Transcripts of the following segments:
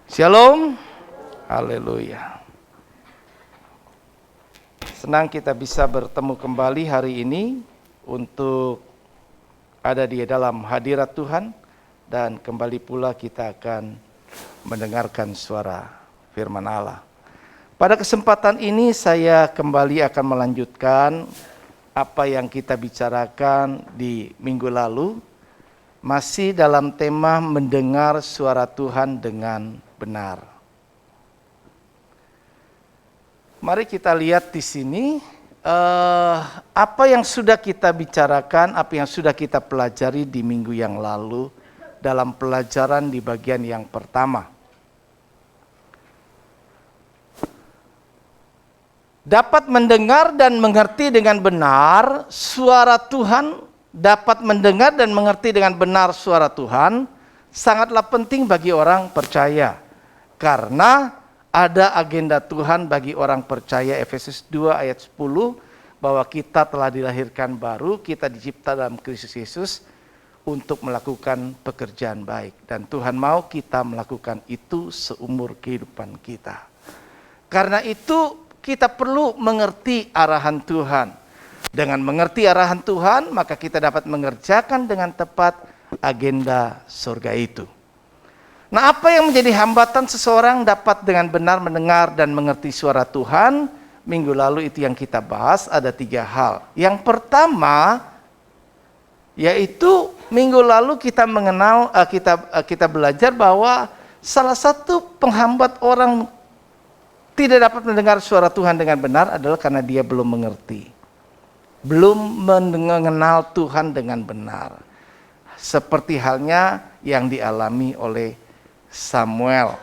Shalom, haleluya. Senang kita bisa bertemu kembali hari ini untuk ada di dalam hadirat Tuhan, dan kembali pula kita akan mendengarkan suara firman Allah. Pada kesempatan ini saya kembali akan melanjutkan apa yang kita bicarakan di minggu lalu, masih dalam tema mendengar suara Tuhan dengan benar. Mari kita lihat di sini apa yang sudah kita bicarakan, apa yang sudah kita pelajari di minggu yang lalu dalam pelajaran di bagian yang pertama. Dapat mendengar dan mengerti dengan benar suara Tuhan, dapat mendengar dan mengerti dengan benar suara Tuhan sangatlah penting bagi orang percaya. Karena ada agenda Tuhan bagi orang percaya. Efesus 2 ayat 10, bahwa kita telah dilahirkan baru, kita dicipta dalam Kristus Yesus untuk melakukan pekerjaan baik. Dan Tuhan mau kita melakukan itu seumur kehidupan kita. Karena itu kita perlu mengerti arahan Tuhan. Dengan mengerti arahan Tuhan, maka kita dapat mengerjakan dengan tepat agenda surga itu. Nah, apa yang menjadi hambatan seseorang dapat dengan benar mendengar dan mengerti suara Tuhan? Minggu lalu itu yang kita bahas, ada 3 hal. Yang pertama, yaitu minggu lalu kita mengenal, kita belajar bahwa salah satu penghambat orang tidak dapat mendengar suara Tuhan dengan benar adalah karena dia belum mengerti. Belum mengenal Tuhan dengan benar. Seperti halnya yang dialami oleh Samuel.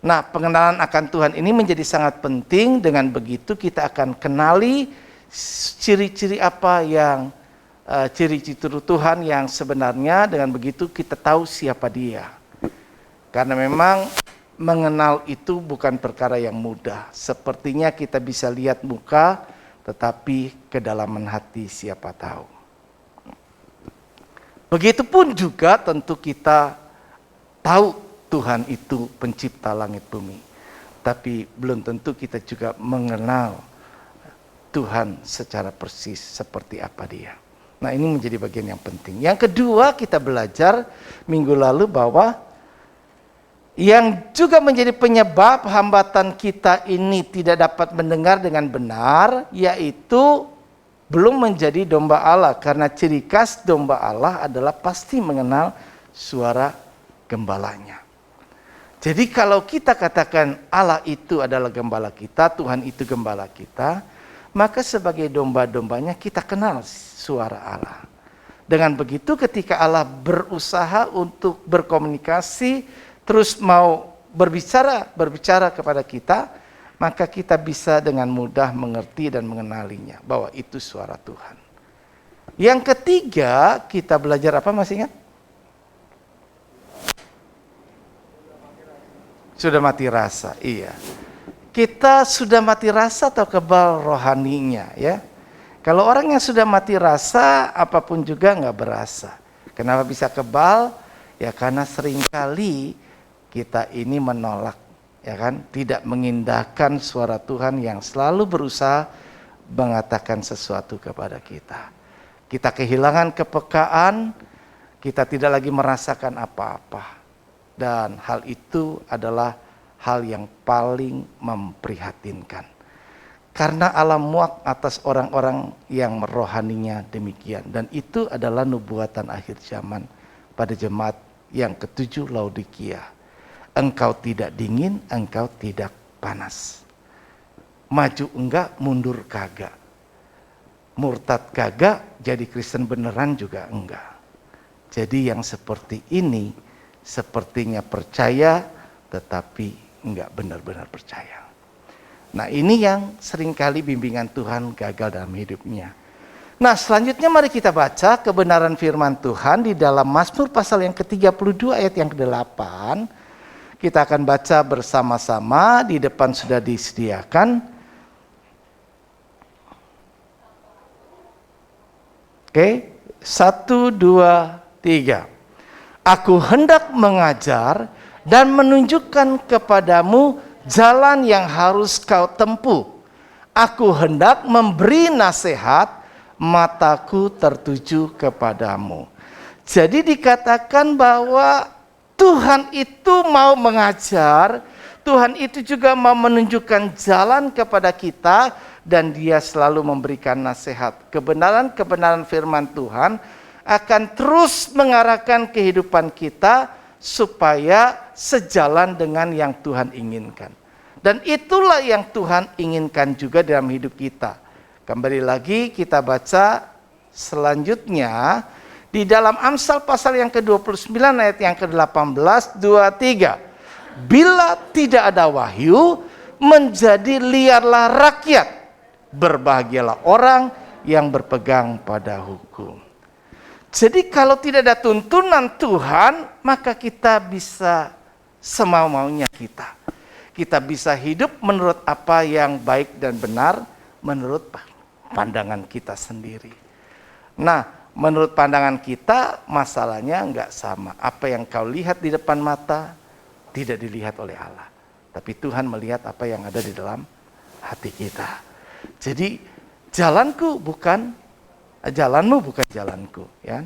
Nah, pengenalan akan Tuhan ini menjadi sangat penting. Dengan begitu kita akan kenali ciri-ciri apa yang ciri-ciri Tuhan yang sebenarnya. Dengan begitu kita tahu siapa Dia. Karena memang mengenal itu bukan perkara yang mudah. Sepertinya kita bisa lihat muka, tetapi kedalaman hati siapa tahu. Begitupun juga tentu kita tahu Tuhan itu pencipta langit bumi. Tapi belum tentu kita juga mengenal Tuhan secara persis seperti apa Dia. Nah, ini menjadi bagian yang penting. Yang kedua, kita belajar minggu lalu bahwa yang juga menjadi penyebab hambatan kita ini tidak dapat mendengar dengan benar, yaitu belum menjadi domba Allah. Karena ciri khas domba Allah adalah pasti mengenal suara gembalanya. Jadi kalau kita katakan Allah itu adalah gembala kita, Tuhan itu gembala kita, maka sebagai domba-dombanya kita kenal suara Allah. Dengan begitu ketika Allah berusaha untuk berkomunikasi, terus mau berbicara kepada kita, maka kita bisa dengan mudah mengerti dan mengenalinya bahwa itu suara Tuhan. Yang ketiga, kita belajar apa, masih ingat? Sudah mati rasa, iya. Kita sudah mati rasa atau kebal rohaninya, ya. Kalau orang yang sudah mati rasa, apapun juga nggak berasa. Kenapa bisa kebal? Ya karena seringkali kita ini menolak, ya kan, tidak mengindahkan suara Tuhan yang selalu berusaha mengatakan sesuatu kepada kita. Kita kehilangan kepekaan, kita tidak lagi merasakan apa-apa. Dan hal itu adalah hal yang paling memprihatinkan. Karena Allah muak atas orang-orang yang rohaninya demikian. Dan itu adalah nubuatan akhir zaman pada jemaat yang ke-7 Laodikia. Engkau tidak dingin, engkau tidak panas. Maju enggak, mundur kagak. Murtad kagak, jadi Kristen beneran juga enggak. Jadi yang seperti ini sepertinya percaya, tetapi enggak benar-benar percaya. Nah, ini yang seringkali bimbingan Tuhan gagal dalam hidupnya. Nah, selanjutnya mari kita baca kebenaran firman Tuhan di dalam Mazmur pasal yang ke-32 ayat yang ke-8. Kita akan baca bersama-sama, di depan sudah disediakan. Oke, 1, 2, 3. Aku hendak mengajar dan menunjukkan kepadamu jalan yang harus kau tempuh. Aku hendak memberi nasihat, mataku tertuju kepadamu. Jadi dikatakan bahwa Tuhan itu mau mengajar, Tuhan itu juga mau menunjukkan jalan kepada kita, dan Dia selalu memberikan nasihat. Kebenaran-kebenaran firman Tuhan akan terus mengarahkan kehidupan kita supaya sejalan dengan yang Tuhan inginkan. Dan itulah yang Tuhan inginkan juga dalam hidup kita. Kembali lagi kita baca selanjutnya di dalam Amsal pasal yang ke-29 ayat yang ke-18, 2-3. Bila tidak ada wahyu, menjadi liarlah rakyat. Berbahagialah orang yang berpegang pada hukum. Jadi kalau tidak ada tuntunan Tuhan, maka kita bisa semau-maunya kita. Kita bisa hidup menurut apa yang baik dan benar, menurut pandangan kita sendiri. Nah, menurut pandangan kita, masalahnya enggak sama. Apa yang kau lihat di depan mata, tidak dilihat oleh Allah. Tapi Tuhan melihat apa yang ada di dalam hati kita. Jadi, jalanmu bukan jalanku. Ya.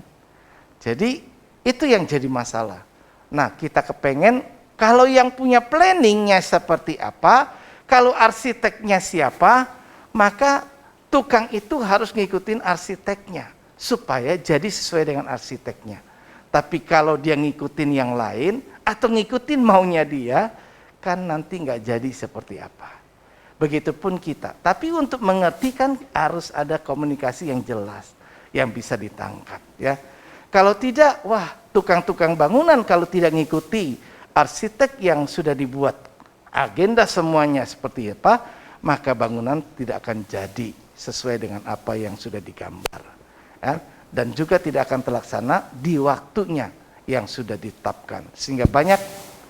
Jadi, itu yang jadi masalah. Nah, kita kepengen, kalau yang punya planningnya seperti apa, kalau arsiteknya siapa, maka tukang itu harus ngikutin arsiteknya supaya jadi sesuai dengan arsiteknya. Tapi kalau dia ngikutin yang lain atau ngikutin maunya dia, kan nanti nggak jadi seperti apa. Begitupun kita. Tapi untuk mengerti kan harus ada komunikasi yang jelas, yang bisa ditangkap. Ya, kalau tidak, wah tukang-tukang bangunan kalau tidak ngikuti arsitek yang sudah dibuat, agenda semuanya seperti apa, maka bangunan tidak akan jadi sesuai dengan apa yang sudah digambar. Ya? Dan juga tidak akan terlaksana di waktunya yang sudah ditetapkan. Sehingga banyak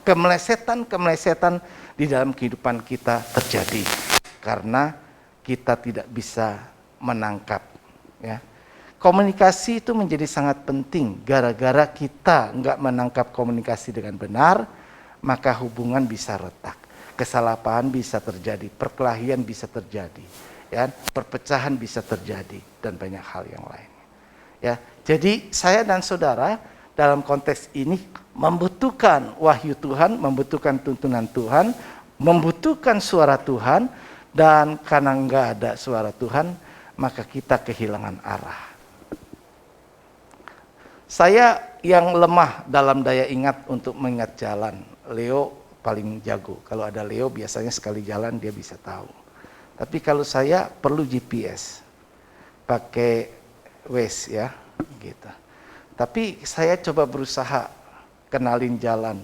kemelesetan di dalam kehidupan kita terjadi. Karena kita tidak bisa menangkap. Ya. Komunikasi itu menjadi sangat penting. Gara-gara kita nggak menangkap komunikasi dengan benar, maka hubungan bisa retak. Kesalahpahaman bisa terjadi, perkelahian bisa terjadi, ya, perpecahan bisa terjadi, dan banyak hal yang lainnya. Ya, jadi saya dan saudara dalam konteks ini membutuhkan wahyu Tuhan, membutuhkan tuntunan Tuhan, membutuhkan suara Tuhan, dan karena nggak ada suara Tuhan, maka kita kehilangan arah. Saya yang lemah dalam daya ingat untuk mengingat jalan. Leo paling jago. Kalau ada Leo biasanya sekali jalan dia bisa tahu. Tapi kalau saya perlu GPS, pakai Waze ya, gitu. Tapi saya coba berusaha kenalin jalan.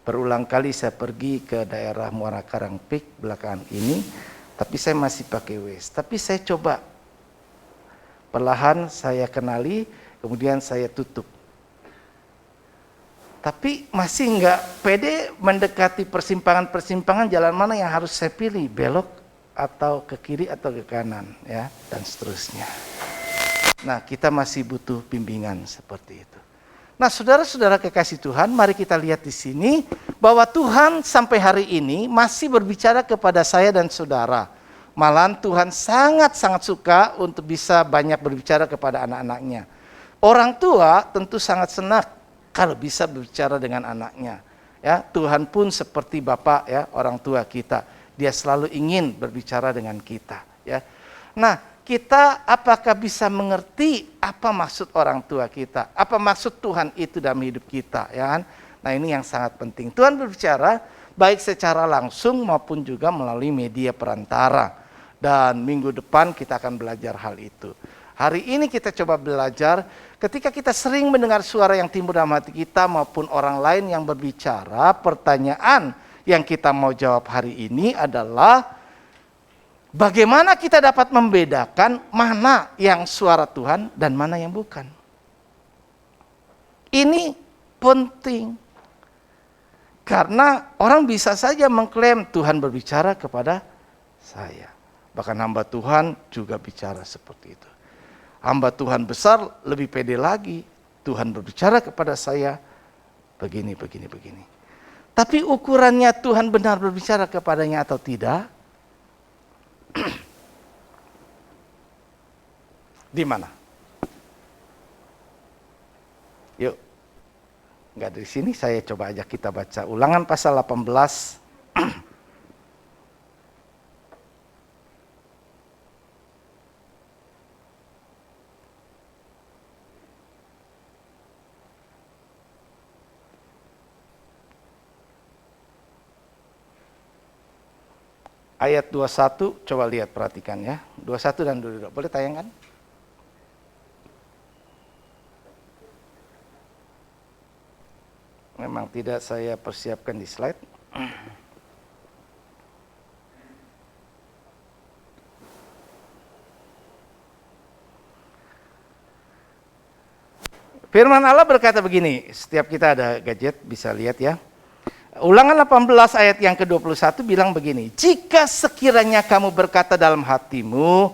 Berulang kali saya pergi ke daerah Muara Karang Peak belakangan ini, tapi saya masih pakai Waze. Tapi saya coba perlahan saya kenali, kemudian saya tutup. Tapi masih nggak pede mendekati persimpangan-persimpangan jalan mana yang harus saya pilih, belok atau ke kiri atau ke kanan, ya, dan seterusnya. Nah, kita masih butuh bimbingan seperti itu. Nah, saudara-saudara kekasih Tuhan, mari kita lihat di sini bahwa Tuhan sampai hari ini masih berbicara kepada saya dan saudara. Malahan Tuhan sangat-sangat suka untuk bisa banyak berbicara kepada anak-anaknya. Orang tua tentu sangat senang kalau bisa berbicara dengan anaknya. Ya, Tuhan pun seperti Bapak, ya, orang tua kita. Dia selalu ingin berbicara dengan kita. Ya. Nah, kita apakah bisa mengerti apa maksud orang tua kita? Apa maksud Tuhan itu dalam hidup kita? Ya kan? Nah, ini yang sangat penting. Tuhan berbicara baik secara langsung maupun juga melalui media perantara. Dan minggu depan kita akan belajar hal itu. Hari ini kita coba belajar ketika kita sering mendengar suara yang timbul dalam hati kita maupun orang lain yang berbicara, pertanyaan yang kita mau jawab hari ini adalah bagaimana kita dapat membedakan mana yang suara Tuhan dan mana yang bukan. Ini penting. Karena orang bisa saja mengklaim Tuhan berbicara kepada saya. Bahkan hamba Tuhan juga bicara seperti itu. Hamba Tuhan besar lebih pede lagi. Tuhan berbicara kepada saya begini. Tapi ukurannya Tuhan benar berbicara kepadanya atau tidak? Di mana? Yuk. Enggak dari sini, saya coba ajak kita baca Ulangan pasal 18. Ayat 21, coba lihat, perhatikan ya. 21 dan 22, boleh tayangkan? Memang tidak saya persiapkan di slide. Firman Allah berkata begini, setiap kita ada gadget bisa lihat ya. Ulangan 18 ayat yang ke-21 bilang begini, jika sekiranya kamu berkata dalam hatimu,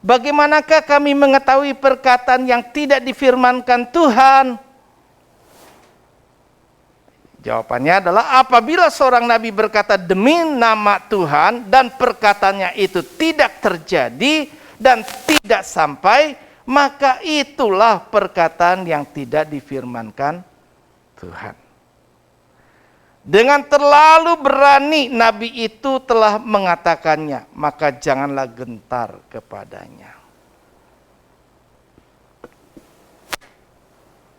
bagaimanakah kami mengetahui perkataan yang tidak difirmankan Tuhan? Jawabannya adalah apabila seorang nabi berkata demi nama Tuhan dan perkataannya itu tidak terjadi dan tidak sampai, maka itulah perkataan yang tidak difirmankan Tuhan. Dengan terlalu berani nabi itu telah mengatakannya, maka janganlah gentar kepadanya.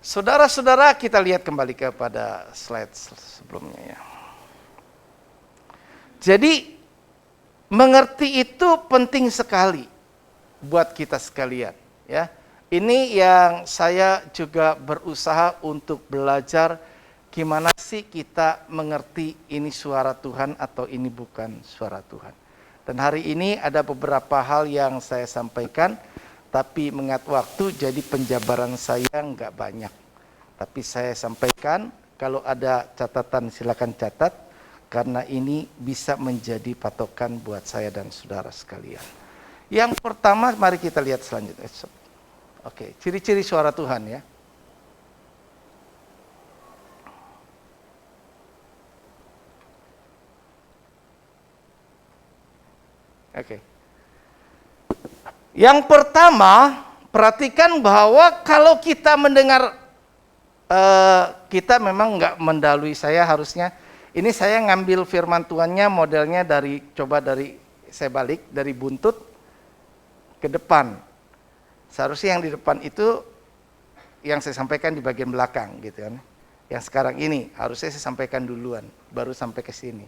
Saudara-saudara, kita lihat kembali kepada slide sebelumnya ya. Jadi, mengerti itu penting sekali buat kita sekalian ya. Ini yang saya juga berusaha untuk belajar gimana sih kita mengerti ini suara Tuhan atau ini bukan suara Tuhan. Dan hari ini ada beberapa hal yang saya sampaikan, tapi mengingat waktu jadi penjabaran saya nggak banyak. Tapi saya sampaikan, kalau ada catatan silakan catat, karena ini bisa menjadi patokan buat saya dan saudara sekalian. Yang pertama, mari kita lihat selanjutnya. Oke, ciri-ciri suara Tuhan ya. Oke. Yang pertama, perhatikan bahwa kalau kita mendengar, kita memang nggak mendalui, saya harusnya, ini saya ngambil firman Tuhannya modelnya saya balik dari buntut ke depan. Seharusnya yang di depan itu yang saya sampaikan di bagian belakang gitu kan. Yang sekarang ini harusnya saya sampaikan duluan, baru sampai ke sini.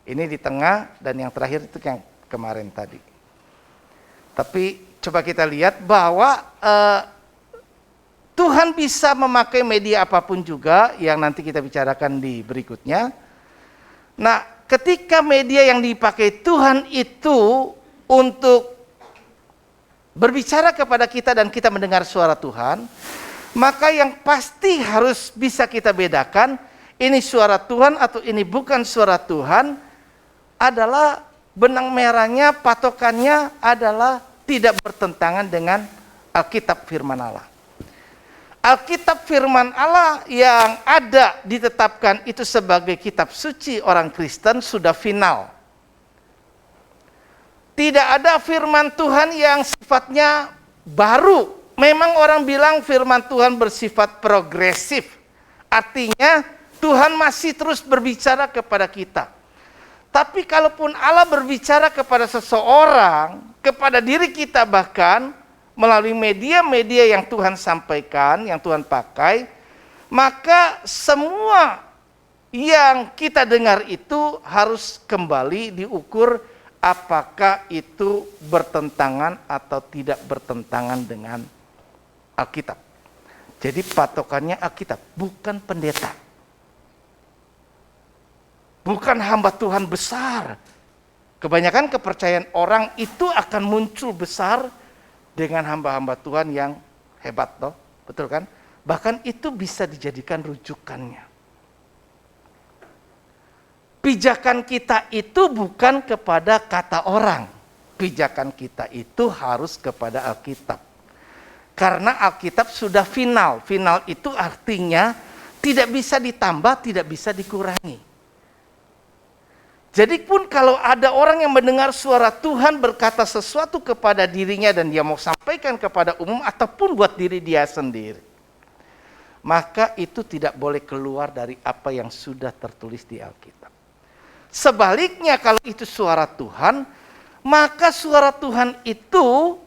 Ini di tengah dan yang terakhir itu yang kemarin tadi. Tapi coba kita lihat bahwa Tuhan bisa memakai media apapun juga yang nanti kita bicarakan di berikutnya. Nah, ketika media yang dipakai Tuhan itu untuk berbicara kepada kita dan kita mendengar suara Tuhan, maka yang pasti harus bisa kita bedakan ini suara Tuhan atau ini bukan suara Tuhan adalah benang merahnya, patokannya adalah tidak bertentangan dengan Alkitab firman Allah. Alkitab firman Allah yang ada ditetapkan itu sebagai kitab suci orang Kristen sudah final. Tidak ada firman Tuhan yang sifatnya baru. Memang orang bilang firman Tuhan bersifat progresif. Artinya Tuhan masih terus berbicara kepada kita. Tapi kalaupun Allah berbicara kepada seseorang, kepada diri kita bahkan, melalui media-media yang Tuhan sampaikan, yang Tuhan pakai, maka semua yang kita dengar itu harus kembali diukur apakah itu bertentangan atau tidak bertentangan dengan Alkitab. Jadi patokannya Alkitab, bukan pendeta. Bukan hamba Tuhan besar. Kebanyakan kepercayaan orang itu akan muncul besar dengan hamba-hamba Tuhan yang hebat, toh, betul kan? Bahkan itu bisa dijadikan rujukannya. Pijakan kita itu bukan kepada kata orang. Pijakan kita itu harus kepada Alkitab. Karena Alkitab sudah final. Final itu artinya tidak bisa ditambah, tidak bisa dikurangi. Jadi pun kalau ada orang yang mendengar suara Tuhan berkata sesuatu kepada dirinya dan dia mau sampaikan kepada umum ataupun buat diri dia sendiri, maka itu tidak boleh keluar dari apa yang sudah tertulis di Alkitab. Sebaliknya kalau itu suara Tuhan, maka suara Tuhan itu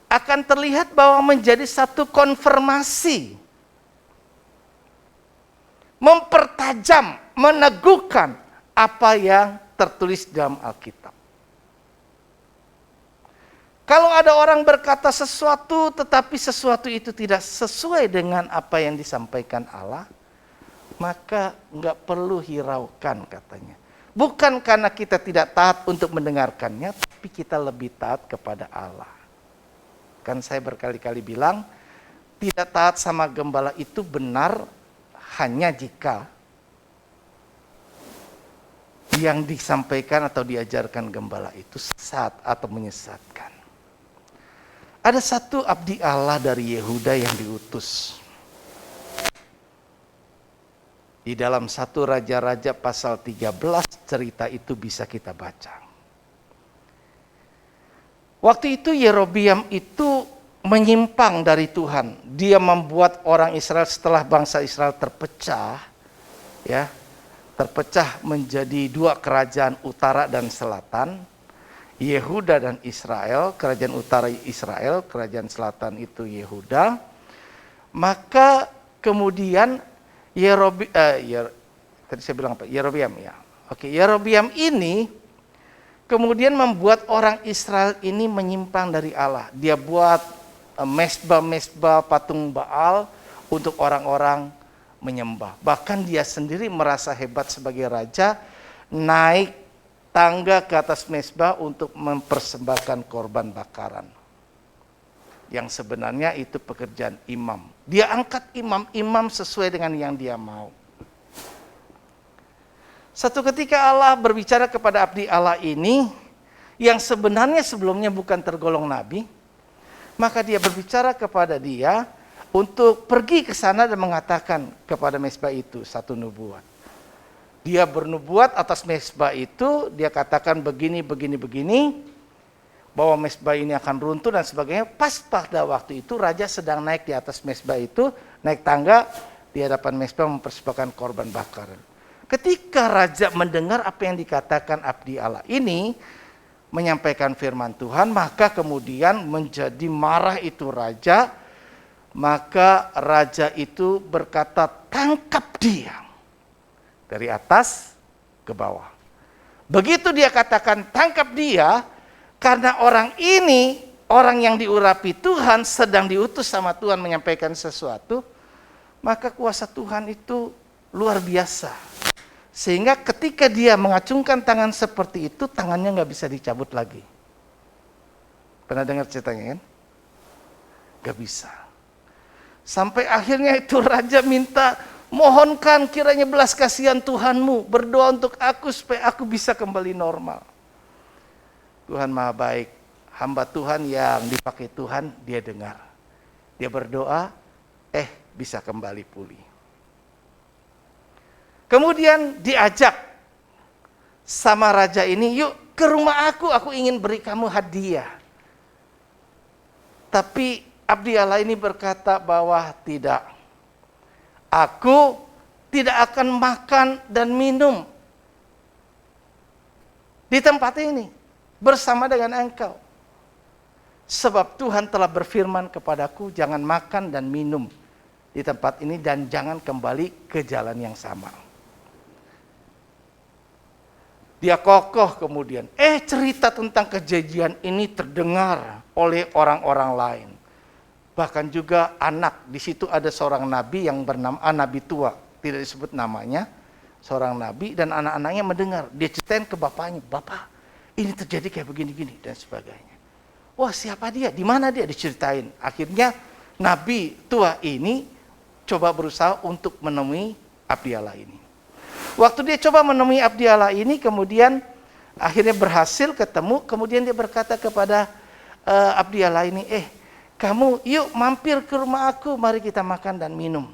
akan terlihat bahwa menjadi satu konfirmasi, mempertajam, meneguhkan apa yang tertulis dalam Alkitab. Kalau ada orang berkata sesuatu tetapi sesuatu itu tidak sesuai dengan apa yang disampaikan Allah, maka nggak perlu hiraukan katanya. Bukan karena kita tidak taat untuk mendengarkannya, tapi kita lebih taat kepada Allah. Kan saya berkali-kali bilang, tidak taat sama gembala itu benar hanya jika yang disampaikan atau diajarkan gembala itu sesat atau menyesatkan. Ada satu abdi Allah dari Yehuda yang diutus. Di dalam 1 Raja-Raja pasal 13 cerita itu bisa kita baca. Waktu itu Yerobiam itu menyimpang dari Tuhan. Dia membuat orang Israel setelah bangsa Israel terpecah, ya, terpecah menjadi 2 kerajaan utara dan selatan, Yehuda dan Israel. Kerajaan utara Israel, kerajaan selatan itu Yehuda. Maka kemudian Yerobiam ya. Oke, Yerobiam ini kemudian membuat orang Israel ini menyimpang dari Allah. Dia buat mesbah-mesbah patung Baal untuk orang-orang menyembah. Bahkan dia sendiri merasa hebat sebagai raja, naik tangga ke atas mesbah untuk mempersembahkan korban bakaran. Yang sebenarnya itu pekerjaan imam. Dia angkat imam-imam sesuai dengan yang dia mau. Satu ketika Allah berbicara kepada abdi Allah ini, yang sebenarnya sebelumnya bukan tergolong nabi, maka dia berbicara kepada dia untuk pergi ke sana dan mengatakan kepada mesbah itu satu nubuat. Dia bernubuat atas mesbah itu, dia katakan begini, bahwa mesbah ini akan runtuh dan sebagainya. Pas pada waktu itu raja sedang naik di atas mesbah itu, naik tangga di hadapan mesbah mempersembahkan korban bakaran. Ketika raja mendengar apa yang dikatakan abdi Allah ini, menyampaikan firman Tuhan, maka kemudian menjadi marah itu raja. Maka raja itu berkata, tangkap dia dari atas ke bawah. Begitu dia katakan tangkap dia, karena orang ini, orang yang diurapi Tuhan, sedang diutus sama Tuhan menyampaikan sesuatu, maka kuasa Tuhan itu luar biasa. Sehingga ketika dia mengacungkan tangan seperti itu, tangannya nggak bisa dicabut lagi. Pernah dengar ceritanya kan? Nggak bisa. Sampai akhirnya itu raja minta, mohonkan kiranya belas kasihan Tuhanmu, berdoa untuk aku supaya aku bisa kembali normal. Tuhan Maha Baik, hamba Tuhan yang dipakai Tuhan, dia dengar. Dia berdoa, bisa kembali pulih. Kemudian diajak sama raja ini, yuk ke rumah aku ingin beri kamu hadiah. Tapi abdi Allah ini berkata bahwa tidak. Aku tidak akan makan dan minum di tempat ini bersama dengan engkau. Sebab Tuhan telah berfirman kepadaku, jangan makan dan minum di tempat ini dan jangan kembali ke jalan yang sama. Dia kokoh kemudian. Cerita tentang kejadian ini terdengar oleh orang-orang lain. Bahkan juga anak, di situ ada seorang nabi yang bernama nabi tua, tidak disebut namanya, seorang nabi, dan anak-anaknya mendengar. Dia ceritain ke bapaknya, bapak ini terjadi kayak begini-gini dan sebagainya. Wah, siapa dia? Di mana dia? Diceritain. Akhirnya nabi tua ini coba berusaha untuk menemui abdi Allah ini. Waktu dia coba menemui abdi Allah ini, kemudian akhirnya berhasil ketemu, kemudian dia berkata kepada abdi Allah ini, kamu yuk mampir ke rumah aku, mari kita makan dan minum.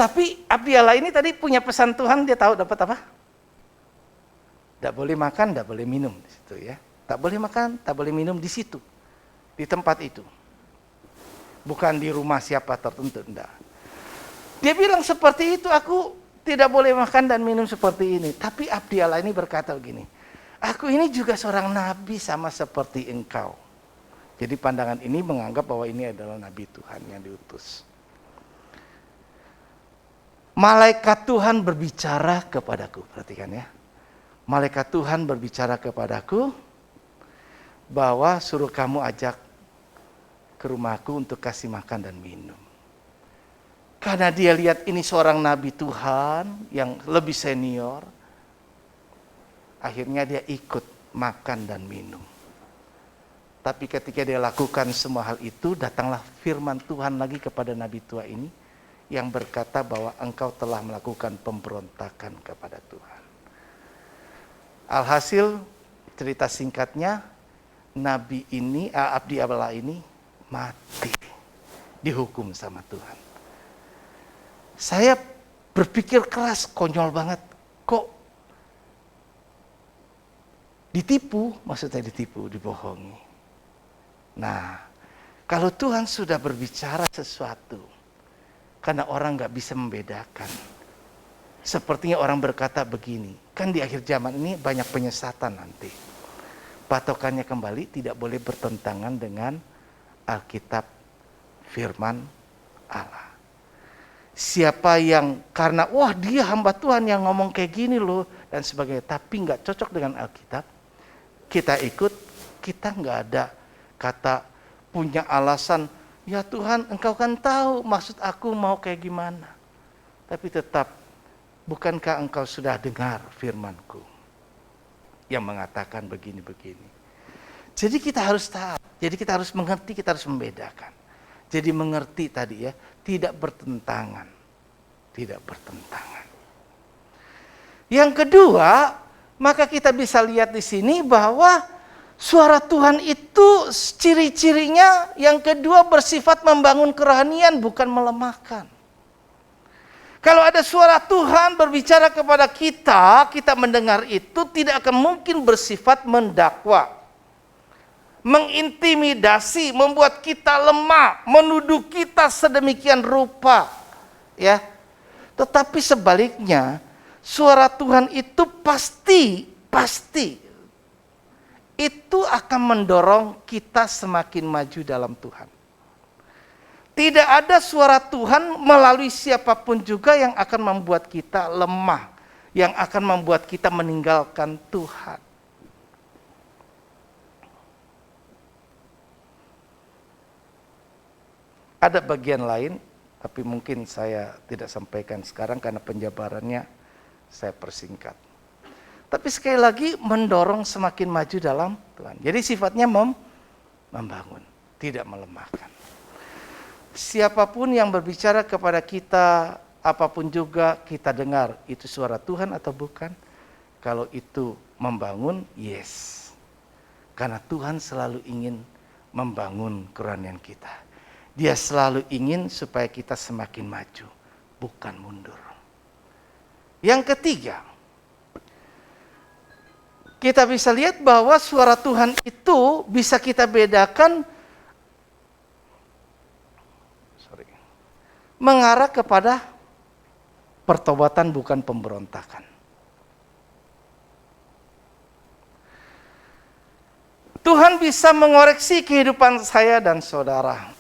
Tapi abdi Allah ini tadi punya pesan Tuhan, dia tahu dapat apa? Tidak boleh makan, tidak boleh minum di situ ya. Tak boleh makan, tak boleh minum di situ, di tempat itu. Bukan di rumah siapa tertentu, enggak. Dia bilang seperti itu, aku tidak boleh makan dan minum seperti ini. Tapi abdi Allah ini berkata begini, aku ini juga seorang nabi sama seperti engkau. Jadi pandangan ini menganggap bahwa ini adalah nabi Tuhan yang diutus. Malaikat Tuhan berbicara kepadaku, perhatikan ya. Malaikat Tuhan berbicara kepadaku bahwa suruh kamu ajak ke rumahku untuk kasih makan dan minum. Karena dia lihat ini seorang nabi Tuhan yang lebih senior, akhirnya dia ikut makan dan minum. Tapi ketika dia lakukan semua hal itu, datanglah firman Tuhan lagi kepada nabi tua ini yang berkata bahwa engkau telah melakukan pemberontakan kepada Tuhan. Alhasil cerita singkatnya, nabi ini, abdi Allah ini mati, dihukum sama Tuhan. Saya berpikir keras, konyol banget, kok ditipu, maksudnya ditipu, dibohongi. Nah, kalau Tuhan sudah berbicara sesuatu, karena orang nggak bisa membedakan. Sepertinya orang berkata begini, kan di akhir zaman ini banyak penyesatan nanti. Patokannya kembali tidak boleh bertentangan dengan Alkitab firman Allah. Siapa yang karena wah dia hamba Tuhan yang ngomong kayak gini loh dan sebagainya, tapi nggak cocok dengan Alkitab, kita ikut, kita nggak ada kata punya alasan, ya Tuhan engkau kan tahu maksud aku mau kayak gimana. Tapi tetap, bukankah engkau sudah dengar firmanku yang mengatakan begini-begini. Jadi kita harus tahu, jadi kita harus mengerti, kita harus membedakan. Jadi mengerti tadi ya, tidak bertentangan. Tidak bertentangan. Yang kedua, maka kita bisa lihat di sini bahwa suara Tuhan itu ciri-cirinya yang kedua bersifat membangun kerohanian, bukan melemahkan. Kalau ada suara Tuhan berbicara kepada kita, kita mendengar itu tidak akan mungkin bersifat mendakwa, mengintimidasi, membuat kita lemah, menuduh kita sedemikian rupa, ya. Tetapi sebaliknya, suara Tuhan itu pasti itu akan mendorong kita semakin maju dalam Tuhan. Tidak ada suara Tuhan melalui siapapun juga yang akan membuat kita lemah, yang akan membuat kita meninggalkan Tuhan. Ada bagian lain, tapi mungkin saya tidak sampaikan sekarang karena penjabarannya saya persingkat. Tapi sekali lagi mendorong semakin maju dalam Tuhan. Jadi sifatnya membangun, tidak melemahkan. Siapapun yang berbicara kepada kita, apapun juga kita dengar, itu suara Tuhan atau bukan. Kalau itu membangun, yes. Karena Tuhan selalu ingin membangun kerohanian kita. Dia selalu ingin supaya kita semakin maju, bukan mundur. Yang ketiga, kita bisa lihat bahwa suara Tuhan itu bisa kita bedakan mengarah kepada pertobatan bukan pemberontakan. Tuhan bisa mengoreksi kehidupan saya dan saudara.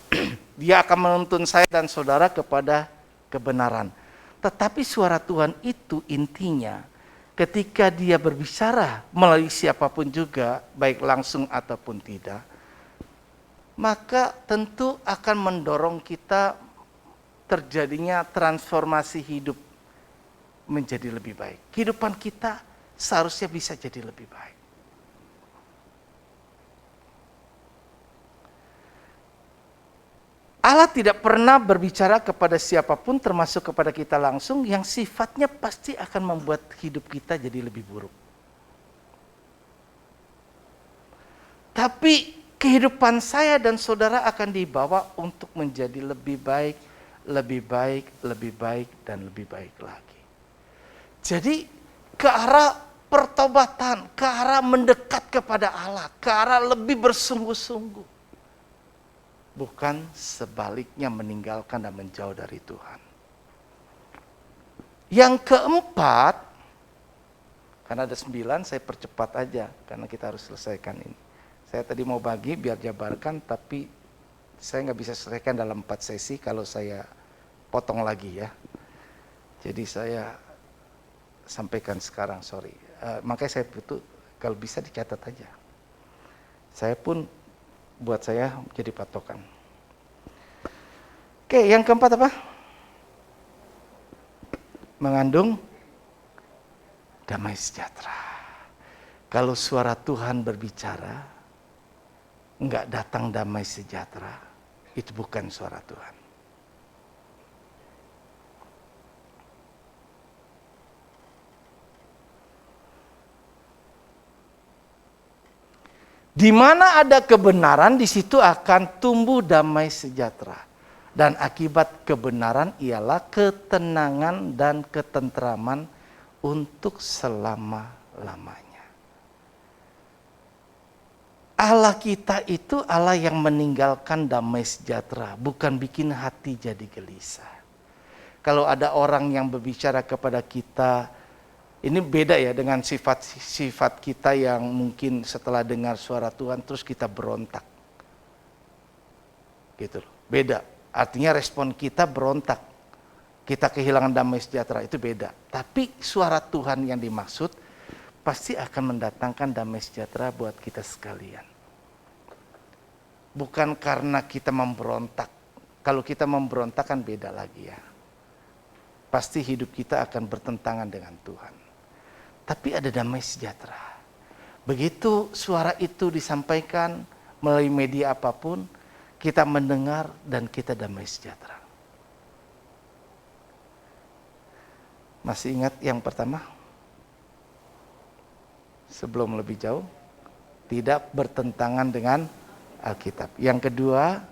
Dia akan menuntun saya dan saudara kepada kebenaran. Tetapi suara Tuhan itu intinya ketika dia berbicara melalui siapapun juga, baik langsung ataupun tidak, maka tentu akan mendorong kita terjadinya transformasi hidup menjadi lebih baik. Kehidupan kita seharusnya bisa jadi lebih baik. Allah tidak pernah berbicara kepada siapapun termasuk kepada kita langsung yang sifatnya pasti akan membuat hidup kita jadi lebih buruk. Tapi kehidupan saya dan saudara akan dibawa untuk menjadi lebih baik, lebih baik, dan lebih baik lagi. Jadi ke arah pertobatan, ke arah mendekat kepada Allah, ke arah lebih bersungguh-sungguh. Bukan sebaliknya meninggalkan dan menjauh dari Tuhan. Yang keempat, karena ada 9, saya percepat aja, karena kita harus selesaikan ini. Saya tadi mau bagi biar jabarkan, tapi saya nggak bisa selesaikan dalam 4 sesi kalau saya potong lagi ya. Jadi saya sampaikan sekarang, sorry. Makanya saya butuh, kalau bisa dicatat aja. Saya pun, buat saya jadi patokan. Oke, yang keempat apa? Mengandung damai sejahtera. Kalau suara Tuhan berbicara, enggak datang damai sejahtera, itu bukan suara Tuhan. Di mana ada kebenaran, di situ akan tumbuh damai sejahtera. Dan akibat kebenaran ialah ketenangan dan ketentraman untuk selama-lamanya. Allah kita itu Allah yang meninggalkan damai sejahtera, bukan bikin hati jadi gelisah. Kalau ada orang yang berbicara kepada kita, ini beda ya dengan sifat kita yang mungkin setelah dengar suara Tuhan terus kita berontak. Gitu loh. Beda. Artinya respon kita berontak. Kita kehilangan damai sejahtera, itu beda. Tapi suara Tuhan yang dimaksud pasti akan mendatangkan damai sejahtera buat kita sekalian. Bukan karena kita memberontak. Kalau kita memberontak kan beda lagi ya. Pasti hidup kita akan bertentangan dengan Tuhan. Tapi ada damai sejahtera. Begitu suara itu disampaikan melalui media apapun, kita mendengar dan kita damai sejahtera. Masih ingat yang pertama? Sebelum lebih jauh, tidak bertentangan dengan Alkitab. Yang kedua,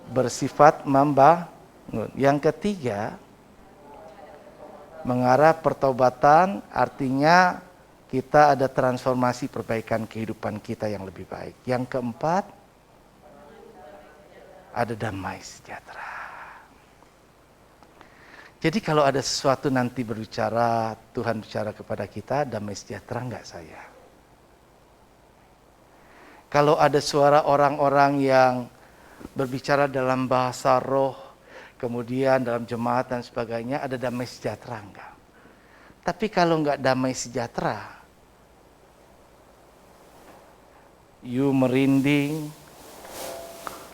bersifat membangun. Yang ketiga, mengarah pertobatan, artinya kita ada transformasi perbaikan kehidupan kita yang lebih baik. Yang keempat, ada damai sejahtera. Jadi kalau ada sesuatu nanti berbicara, Tuhan bicara kepada kita, damai sejahtera enggak saya? Kalau ada suara orang-orang yang berbicara dalam bahasa roh, kemudian dalam jemaat dan sebagainya, ada damai sejahtera enggak? Tapi kalau enggak damai sejahtera, you merinding,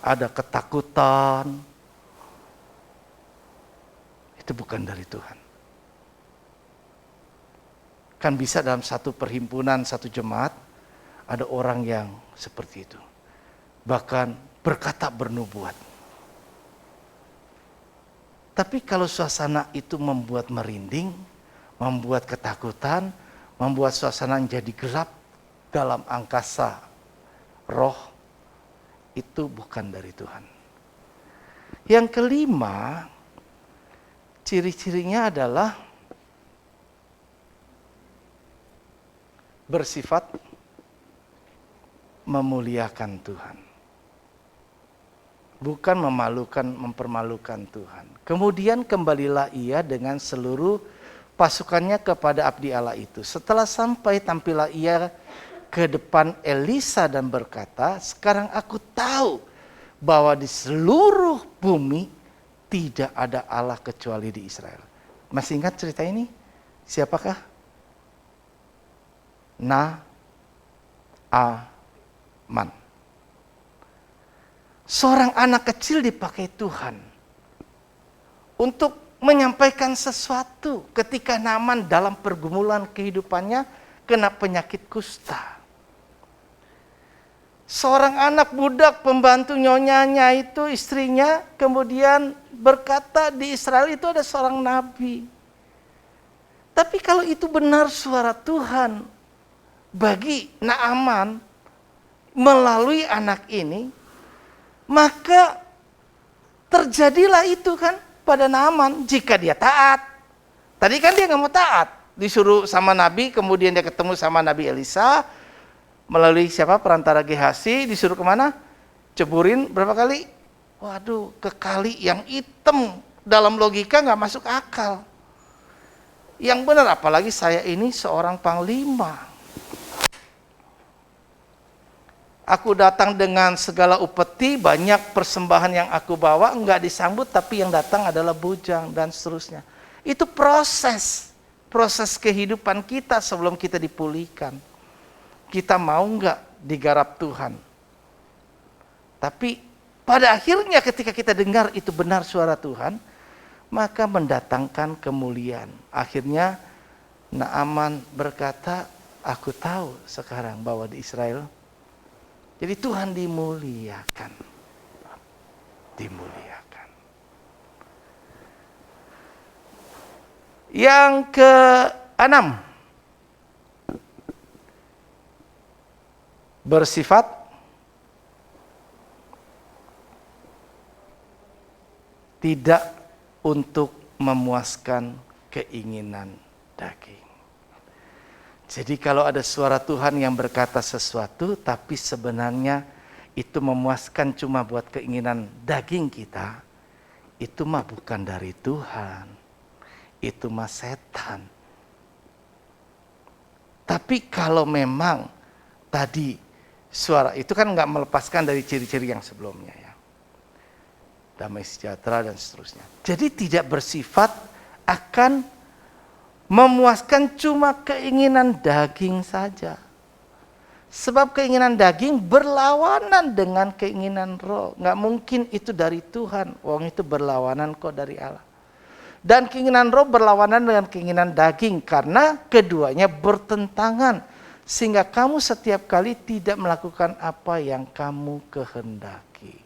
ada ketakutan, itu bukan dari Tuhan. Kan bisa dalam satu perhimpunan, satu jemaat, ada orang yang seperti itu. Bahkan berkata bernubuat. Tapi kalau suasana itu membuat merinding, membuat ketakutan, membuat suasana jadi gelap dalam angkasa roh, itu bukan dari Tuhan. Yang kelima, ciri-cirinya adalah bersifat memuliakan Tuhan. Bukan memalukan, mempermalukan Tuhan. Kemudian kembalilah ia dengan seluruh pasukannya kepada abdi Allah itu. Setelah sampai, tampillah ia ke depan Elisa dan berkata, sekarang aku tahu bahwa di seluruh bumi tidak ada Allah kecuali di Israel. Masih ingat cerita ini? Siapakah? Naaman. Seorang anak kecil dipakai Tuhan untuk menyampaikan sesuatu ketika Naaman dalam pergumulan kehidupannya kena penyakit kusta. Seorang anak budak pembantu nyonyanya itu, istrinya, kemudian berkata di Israel itu ada seorang nabi. Tapi kalau itu benar suara Tuhan bagi Naaman melalui anak ini, maka terjadilah itu kan pada Naaman jika dia taat. Tadi kan dia nggak mau taat, disuruh sama Nabi, kemudian dia ketemu sama Nabi Elisa melalui siapa, perantara Gehazi, disuruh kemana? Ceburin berapa kali? Waduh, ke kali yang hitam, dalam logika nggak masuk akal. Yang benar, apalagi saya ini seorang panglima. Aku datang dengan segala upeti, banyak persembahan yang aku bawa, enggak disambut, tapi yang datang adalah bujang, dan seterusnya. Itu proses kehidupan kita sebelum kita dipulihkan. Kita mau enggak digarap Tuhan? Tapi pada akhirnya ketika kita dengar itu benar suara Tuhan, maka mendatangkan kemuliaan. Akhirnya Naaman berkata, aku tahu sekarang bahwa di Israel, jadi Tuhan dimuliakan. Dimuliakan. Yang ke-6. Bersifat tidak untuk memuaskan keinginan daging. Jadi kalau ada suara Tuhan yang berkata sesuatu, tapi sebenarnya itu memuaskan cuma buat keinginan daging kita, itu mah bukan dari Tuhan, itu mah setan. Tapi kalau memang tadi suara itu kan nggak melepaskan dari ciri-ciri yang sebelumnya ya, damai sejahtera dan seterusnya. Jadi tidak bersifat akan memuaskan cuma keinginan daging saja. Sebab keinginan daging berlawanan dengan keinginan roh. Nggak mungkin itu dari Tuhan. Wong itu berlawanan kok dari Allah. Dan keinginan roh berlawanan dengan keinginan daging. Karena keduanya bertentangan. Sehingga kamu setiap kali tidak melakukan apa yang kamu kehendaki.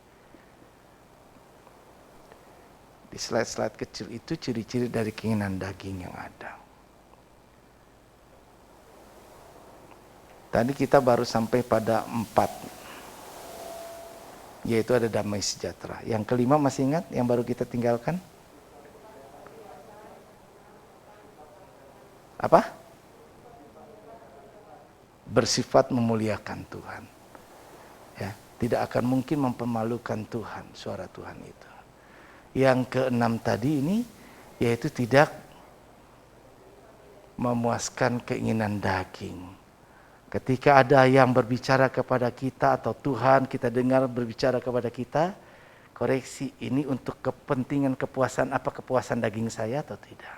Di slide-slide kecil itu ciri-ciri dari keinginan daging yang ada. Tadi kita baru sampai pada 4. Yaitu ada damai sejahtera. Yang kelima masih ingat yang baru kita tinggalkan? Apa? Bersifat memuliakan Tuhan. Ya, tidak akan mungkin mempermalukan Tuhan, suara Tuhan itu. Yang ke-6 tadi ini yaitu tidak memuaskan keinginan daging. Ketika ada yang berbicara kepada kita atau Tuhan kita dengar berbicara kepada kita, koreksi, ini untuk kepentingan kepuasan apa, kepuasan daging saya atau tidak?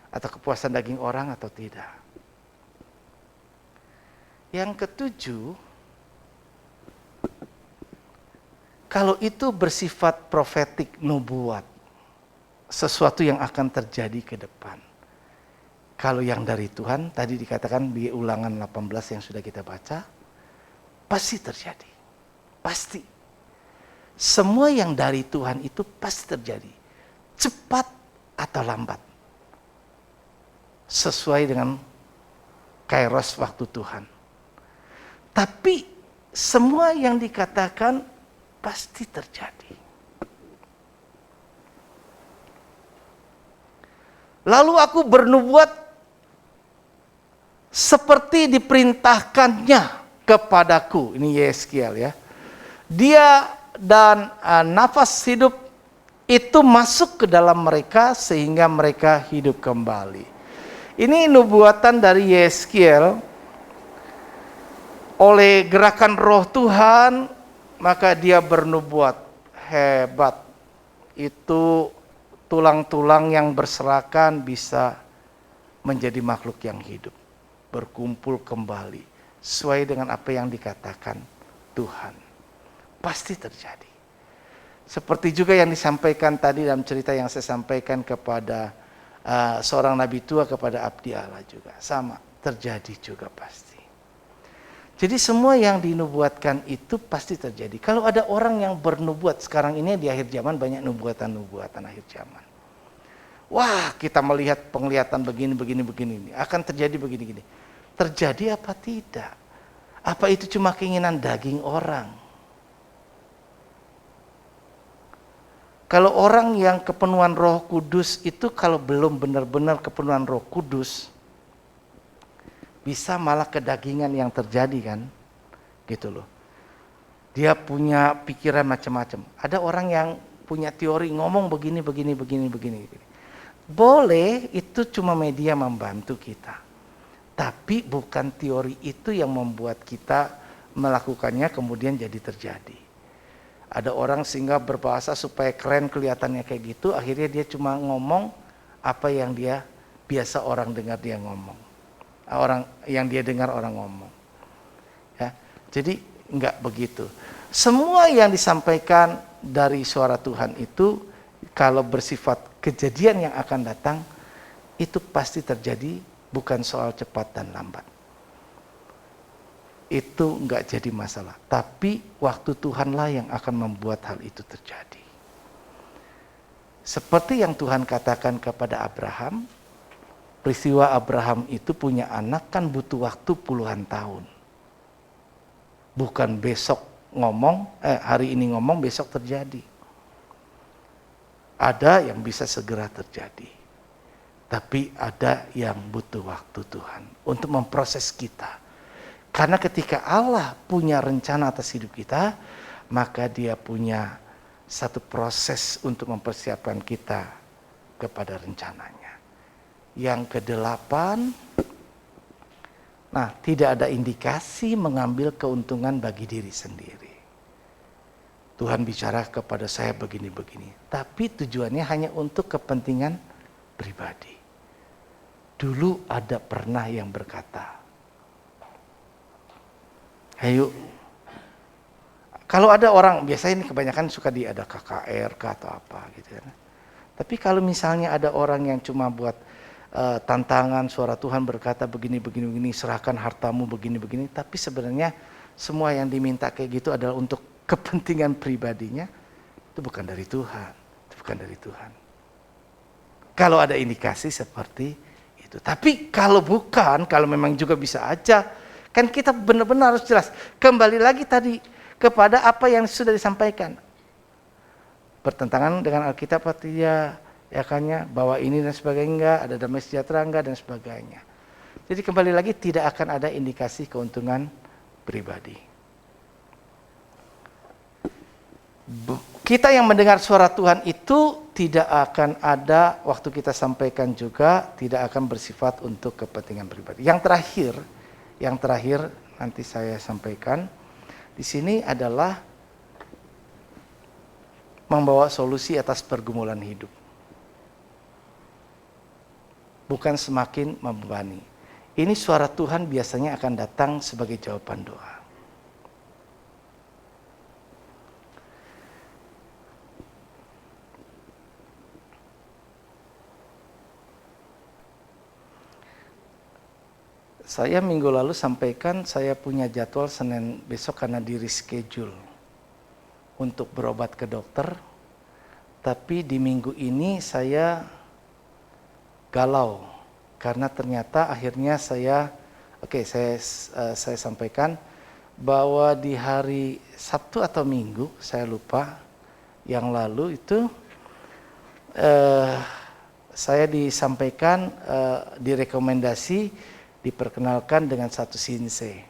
Atau kepuasan daging orang atau tidak? Yang ke-7, kalau itu bersifat profetik, nubuat, sesuatu yang akan terjadi ke depan. Kalau yang dari Tuhan, tadi dikatakan di Ulangan 18 yang sudah kita baca, pasti terjadi. Pasti. Semua yang dari Tuhan itu pasti terjadi. Cepat atau lambat. Sesuai dengan kairos waktu Tuhan. Tapi semua yang dikatakan pasti terjadi. Lalu aku bernubuat seperti diperintahkannya kepadaku. Ini Yeskiel ya. Dia dan nafas hidup itu masuk ke dalam mereka sehingga mereka hidup kembali. Ini nubuatan dari Yeskiel oleh gerakan roh Tuhan, maka dia bernubuat hebat. Itu tulang-tulang yang berserakan bisa menjadi makhluk yang hidup. Berkumpul kembali sesuai dengan apa yang dikatakan Tuhan. Pasti terjadi. Seperti juga yang disampaikan tadi dalam cerita yang saya sampaikan kepada seorang nabi tua kepada abdi Allah juga. Sama, terjadi juga pasti. Jadi semua yang dinubuatkan itu pasti terjadi. Kalau ada orang yang bernubuat, sekarang ini di akhir zaman banyak nubuatan-nubuatan akhir zaman. Wah, kita melihat penglihatan begini, akan terjadi begini. Terjadi apa tidak? Apa itu cuma keinginan daging orang? Kalau orang yang kepenuhan Roh Kudus itu kalau belum benar-benar kepenuhan Roh Kudus, bisa malah kedagingan yang terjadi kan, gitu loh. Dia punya pikiran macam-macam. Ada orang yang punya teori ngomong begini. Boleh, itu cuma media membantu kita. Tapi bukan teori itu yang membuat kita melakukannya kemudian jadi terjadi. Ada orang sehingga berbahasa supaya keren kelihatannya kayak gitu, akhirnya dia cuma ngomong apa yang dia biasa orang dengar dia ngomong. Orang yang dia dengar orang ngomong. Ya. Jadi enggak begitu. Semua yang disampaikan dari suara Tuhan itu kalau bersifat kejadian yang akan datang, itu pasti terjadi, bukan soal cepat dan lambat. Itu enggak jadi masalah. Tapi waktu Tuhanlah yang akan membuat hal itu terjadi. Seperti yang Tuhan katakan kepada Abraham, peristiwa Abraham itu punya anak kan butuh waktu puluhan tahun. Bukan besok ngomong, hari ini ngomong, besok terjadi. Ada yang bisa segera terjadi. Tapi ada yang butuh waktu Tuhan untuk memproses kita. Karena ketika Allah punya rencana atas hidup kita, maka dia punya satu proses untuk mempersiapkan kita kepada rencananya. Yang kedelapan, nah tidak ada indikasi mengambil keuntungan bagi diri sendiri. Tuhan bicara kepada saya begini-begini, tapi tujuannya hanya untuk kepentingan pribadi. Dulu ada pernah yang berkata, ayo, kalau ada orang, biasanya ini kebanyakan suka ada KKR atau apa gitu ya. Tapi kalau misalnya ada orang yang cuma buat tantangan, suara Tuhan berkata begini, serahkan hartamu begini, tapi sebenarnya semua yang diminta kayak gitu adalah untuk kepentingan pribadinya, itu bukan dari Tuhan, Kalau ada indikasi seperti itu. Tapi kalau bukan, kalau memang juga bisa aja, kan kita benar-benar harus jelas. Kembali lagi tadi kepada apa yang sudah disampaikan. Bertentangan dengan Alkitab ya kannya, bahwa ini dan sebagainya enggak, ada damai sejahtera enggak dan sebagainya. Jadi kembali lagi tidak akan ada indikasi keuntungan pribadi. Kita yang mendengar suara Tuhan itu tidak akan ada, waktu kita sampaikan juga tidak akan bersifat untuk kepentingan pribadi. Yang terakhir nanti saya sampaikan di sini adalah membawa solusi atas pergumulan hidup. Bukan semakin membebani. Ini suara Tuhan biasanya akan datang sebagai jawaban doa. Saya minggu lalu sampaikan saya punya jadwal Senin besok karena di reschedule untuk berobat ke dokter. Tapi di minggu ini saya galau karena ternyata akhirnya saya sampaikan bahwa di hari Sabtu atau Minggu, saya lupa, yang lalu itu saya disampaikan direkomendasi diperkenalkan dengan satu sinse.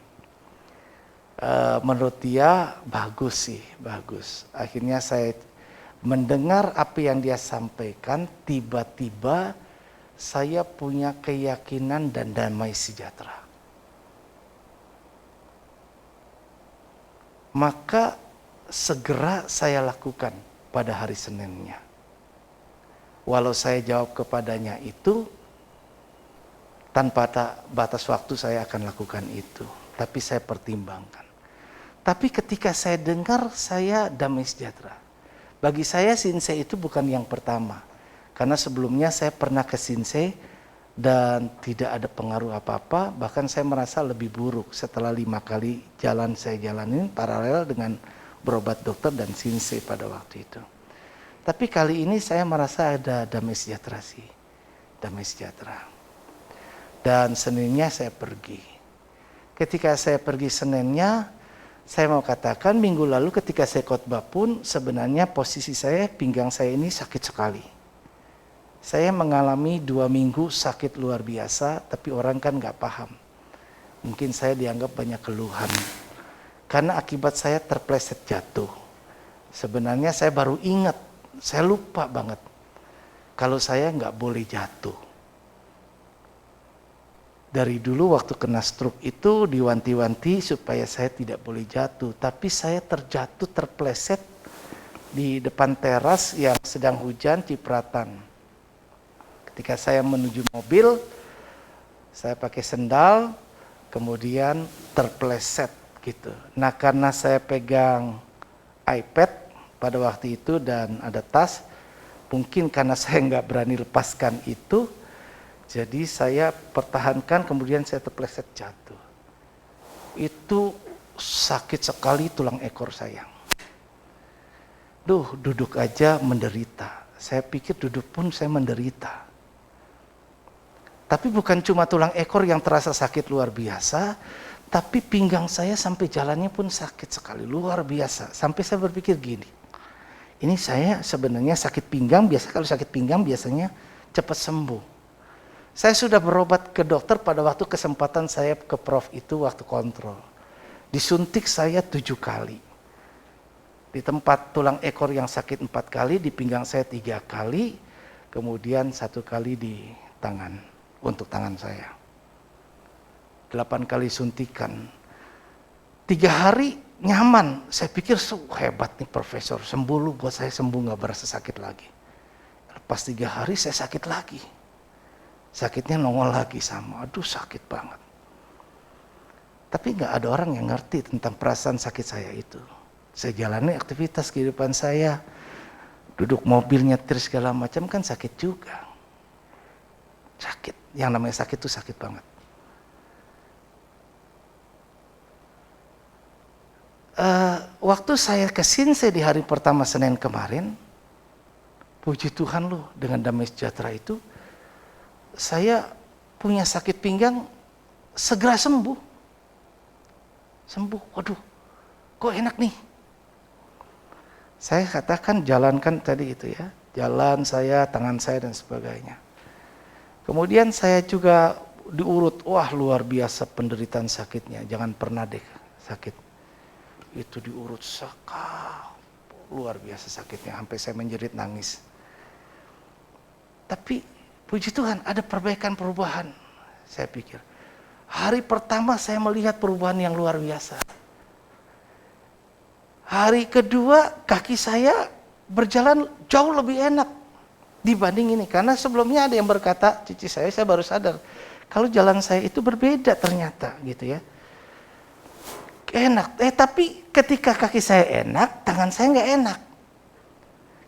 Menurut dia bagus. Akhirnya saya mendengar apa yang dia sampaikan, tiba-tiba saya punya keyakinan dan damai sejahtera. Maka segera saya lakukan pada hari Seninnya. Walau saya jawab kepadanya itu, tanpa batas waktu saya akan lakukan itu. Tapi saya pertimbangkan. Tapi ketika saya dengar, saya damai sejahtera. Bagi saya sinse itu bukan yang pertama. Karena sebelumnya saya pernah ke sinse dan tidak ada pengaruh apa-apa. Bahkan saya merasa lebih buruk setelah 5 kali saya jalanin paralel dengan berobat dokter dan sinse pada waktu itu. Tapi kali ini saya merasa ada damai sejahtera sih. Damai sejahtera. Dan Seninnya saya pergi. Ketika saya pergi Seninnya, Saya mau katakan minggu lalu ketika saya khotbah pun sebenarnya posisi saya, pinggang saya ini sakit sekali. Saya mengalami 2 minggu sakit luar biasa, tapi orang kan nggak paham. Mungkin saya dianggap banyak keluhan. Karena akibat saya terpleset jatuh. Sebenarnya saya baru ingat, saya lupa banget. Kalau saya nggak boleh jatuh. Dari dulu waktu kena stroke itu diwanti-wanti supaya saya tidak boleh jatuh. Tapi saya terjatuh, terpleset di depan teras yang sedang hujan cipratan. Ketika saya menuju mobil, saya pakai sendal, kemudian terpleset gitu. Nah karena saya pegang iPad pada waktu itu dan ada tas, mungkin karena saya nggak berani lepaskan itu, jadi saya pertahankan, kemudian saya terpleset jatuh. Itu sakit sekali tulang ekor saya. Duduk aja menderita. Saya pikir duduk pun saya menderita. Tapi bukan cuma tulang ekor yang terasa sakit luar biasa, tapi pinggang saya sampai jalannya pun sakit sekali, luar biasa. Sampai saya berpikir gini, ini saya sebenarnya sakit pinggang, biasa kalau sakit pinggang biasanya cepat sembuh. Saya sudah berobat ke dokter pada waktu kesempatan saya ke Prof itu waktu kontrol. Disuntik saya 7 kali. Di tempat tulang ekor yang sakit 4 kali, di pinggang saya 3 kali, kemudian 1 kali di tangan, untuk tangan saya. 8 kali suntikan. 3 hari nyaman. Saya pikir hebat nih profesor, sembuh lu, buat saya sembuh gak berasa sakit lagi. Lepas 3 hari saya sakit lagi. Sakitnya nongol lagi sama, aduh sakit banget. Tapi gak ada orang yang ngerti tentang perasaan sakit saya itu. Saya jalani aktivitas kehidupan saya, duduk mobil nyetir segala macam kan sakit juga. Sakit, yang namanya sakit itu sakit banget. Waktu saya ke Sinsei di hari pertama Senin kemarin, puji Tuhan loh, dengan damai sejahtera itu, saya punya sakit pinggang segera sembuh. Waduh, kok enak nih. Saya katakan jalankan tadi itu ya, jalan saya, tangan saya dan sebagainya. Kemudian saya juga diurut, wah luar biasa penderitaan sakitnya, jangan pernah deh sakit. Itu diurut luar biasa sakitnya, sampai saya menjerit nangis. Tapi puji Tuhan ada perubahan. Saya pikir hari pertama saya melihat perubahan yang luar biasa. Hari kedua kaki saya berjalan jauh lebih enak dibanding ini. Karena sebelumnya ada yang berkata, cici saya baru sadar kalau jalan saya itu berbeda ternyata gitu ya. Enak, tapi ketika kaki saya enak, tangan saya nggak enak.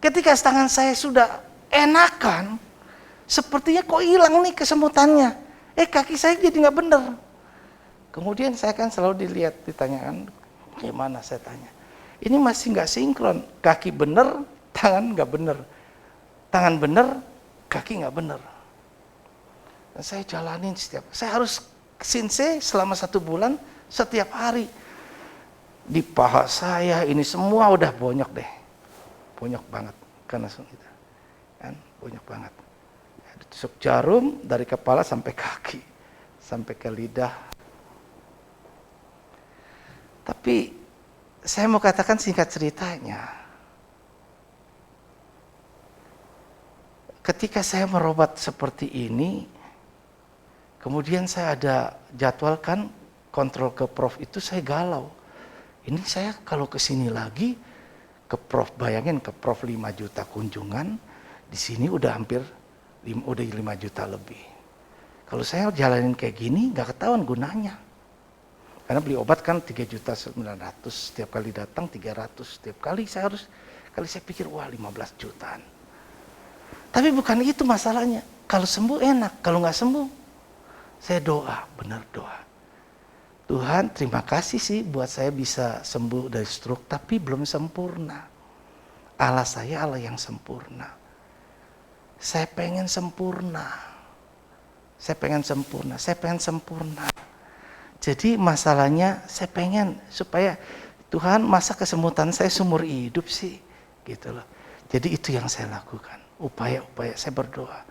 Ketika tangan saya sudah enakan, sepertinya kok hilang nih kesemutannya. Kaki saya jadi nggak bener. Kemudian saya kan selalu ditanyakan, gimana saya tanya. Ini masih nggak sinkron. Kaki bener, tangan nggak bener. Tangan bener, kaki nggak bener. Dan saya jalanin saya harus ke Sinsei selama 1 bulan setiap hari. Di paha saya ini semua udah bonyok deh. Bonyok banget. Karena itu. Kan, bonyok banget. Tusuk jarum dari kepala sampai kaki, sampai ke lidah. Tapi saya mau katakan singkat ceritanya, ketika saya merobat seperti ini, kemudian saya ada jadwalkan kontrol ke Prof itu, saya galau. Ini saya kalau kesini lagi ke Prof, bayangin ke Prof 5 juta kunjungan, di sini udah hampir 5 juta lebih. Kalau saya jalanin kayak gini gak ketahuan gunanya. Karena beli obat kan 3.900.000 setiap kali datang, 300 setiap kali saya harus, kali saya pikir wah 15 jutaan. Tapi bukan itu masalahnya. Kalau sembuh enak, kalau gak sembuh saya doa, benar doa. Tuhan terima kasih sih buat saya bisa sembuh dari stroke, tapi belum sempurna. Allah saya Allah yang sempurna. Saya pengen sempurna. Jadi masalahnya saya pengen supaya Tuhan, masa kesemutan saya seumur hidup sih? Gitu loh. Jadi itu yang saya lakukan. Upaya-upaya saya berdoa.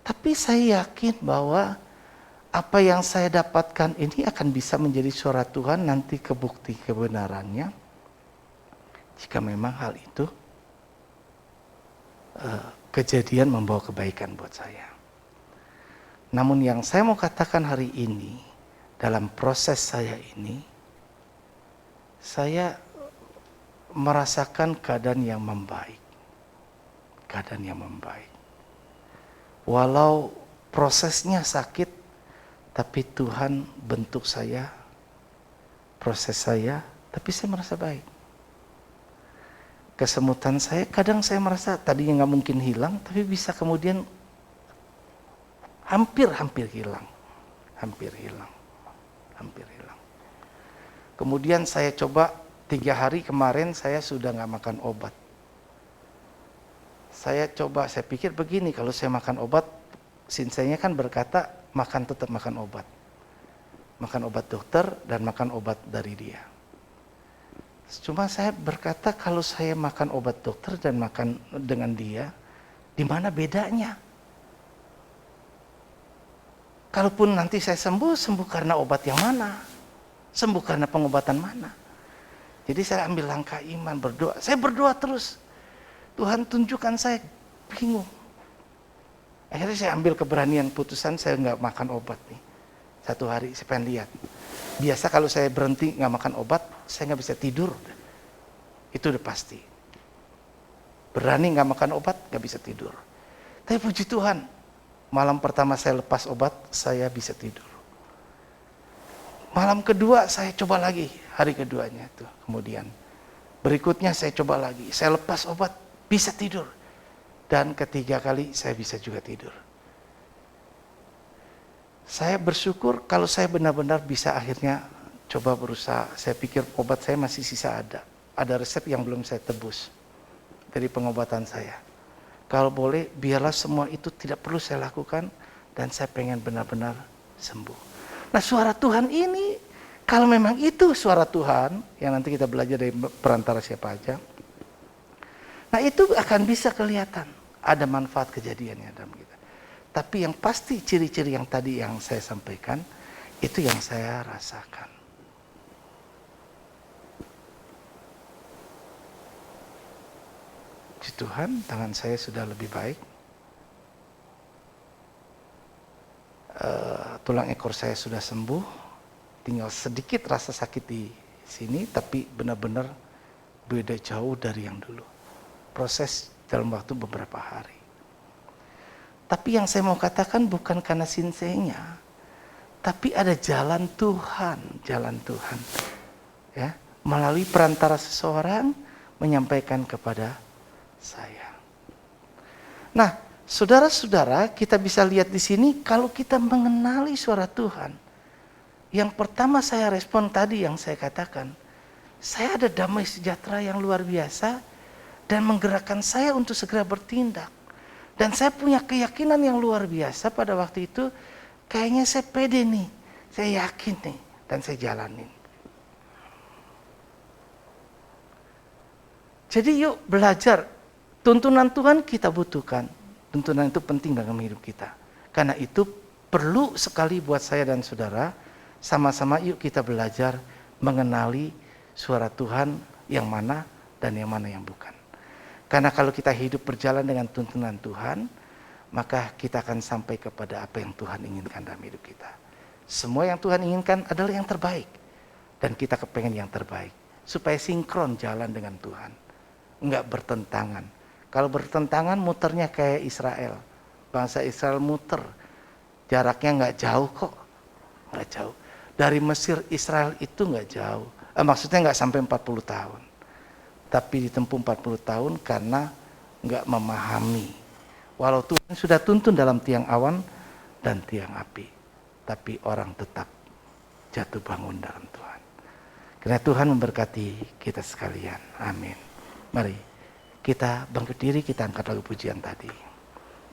Tapi saya yakin bahwa apa yang saya dapatkan ini akan bisa menjadi suara Tuhan nanti kebukti kebenarannya. Jika memang hal itu kejadian membawa kebaikan buat saya. Namun yang saya mau katakan hari ini, dalam proses saya ini, saya merasakan keadaan yang membaik. Keadaan yang membaik. Walau prosesnya sakit, tapi Tuhan bentuk saya, proses saya, tapi saya merasa baik. Kesemutan saya, kadang saya merasa tadinya nggak mungkin hilang, tapi bisa kemudian hampir hilang. Kemudian saya coba 3 hari kemarin saya sudah nggak makan obat. Saya pikir begini, kalau saya makan obat, sinsainya kan berkata tetap makan obat. Makan obat dokter dan makan obat dari dia. Cuma saya berkata kalau saya makan obat dokter dan makan dengan dia, di mana bedanya? Kalaupun nanti saya sembuh karena obat yang mana? Sembuh karena pengobatan mana? Jadi saya ambil langkah iman, berdoa. Saya berdoa terus. Tuhan tunjukkan, saya bingung. Akhirnya saya ambil keberanian putusan, saya nggak makan obat nih. 1 hari saya pengen lihat. Biasa kalau saya berhenti nggak makan obat, saya nggak bisa tidur. Itu udah pasti. Berani nggak makan obat, nggak bisa tidur. Tapi puji Tuhan, malam pertama saya lepas obat, saya bisa tidur. Malam kedua saya coba lagi, hari keduanya tuh. Kemudian berikutnya saya coba lagi, saya lepas obat, bisa tidur. Dan ketiga kali saya bisa juga tidur. Saya bersyukur kalau saya benar-benar bisa akhirnya coba berusaha. Saya pikir obat saya masih sisa ada. Ada resep yang belum saya tebus dari pengobatan saya. Kalau boleh, biarlah semua itu tidak perlu saya lakukan dan saya pengen benar-benar sembuh. Nah, suara Tuhan ini, kalau memang itu suara Tuhan, yang nanti kita belajar dari perantara siapa aja, nah itu akan bisa kelihatan ada manfaat kejadiannya dalam kita. Tapi yang pasti ciri-ciri yang tadi yang saya sampaikan, itu yang saya rasakan. Puji Tuhan, tangan saya sudah lebih baik. Tulang ekor saya sudah sembuh, tinggal sedikit rasa sakit di sini, tapi benar-benar beda jauh dari yang dulu. Proses dalam waktu beberapa hari. Tapi yang saya mau katakan bukan karena sinsainya, tapi ada jalan Tuhan, ya, melalui perantara seseorang menyampaikan kepada saya. Nah, saudara-saudara, kita bisa lihat di sini kalau kita mengenali suara Tuhan. Yang pertama saya respon tadi yang saya katakan, saya ada damai sejahtera yang luar biasa dan menggerakkan saya untuk segera bertindak. Dan saya punya keyakinan yang luar biasa pada waktu itu, kayaknya saya pede nih, saya yakin nih, dan saya jalanin. Jadi yuk belajar, tuntunan Tuhan kita butuhkan. Tuntunan itu penting dalam hidup kita. Karena itu perlu sekali buat saya dan saudara, sama-sama yuk kita belajar mengenali suara Tuhan yang mana dan yang mana yang bukan. Karena kalau kita hidup berjalan dengan tuntunan Tuhan, maka kita akan sampai kepada apa yang Tuhan inginkan dalam hidup kita. Semua yang Tuhan inginkan adalah yang terbaik. Dan kita kepengen yang terbaik. Supaya sinkron jalan dengan Tuhan. Enggak bertentangan. Kalau bertentangan muternya kayak Israel. Bangsa Israel muter. Jaraknya enggak jauh kok. Enggak jauh. Dari Mesir Israel itu enggak jauh. Maksudnya enggak sampai 40 tahun. Tapi ditempuh 40 tahun karena enggak memahami. Walau Tuhan sudah tuntun dalam tiang awan dan tiang api. Tapi orang tetap jatuh bangun dalam Tuhan. Karena Tuhan memberkati kita sekalian. Amin. Mari kita bangkit diri, kita angkat lagu pujian tadi.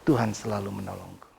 Tuhan selalu menolongku.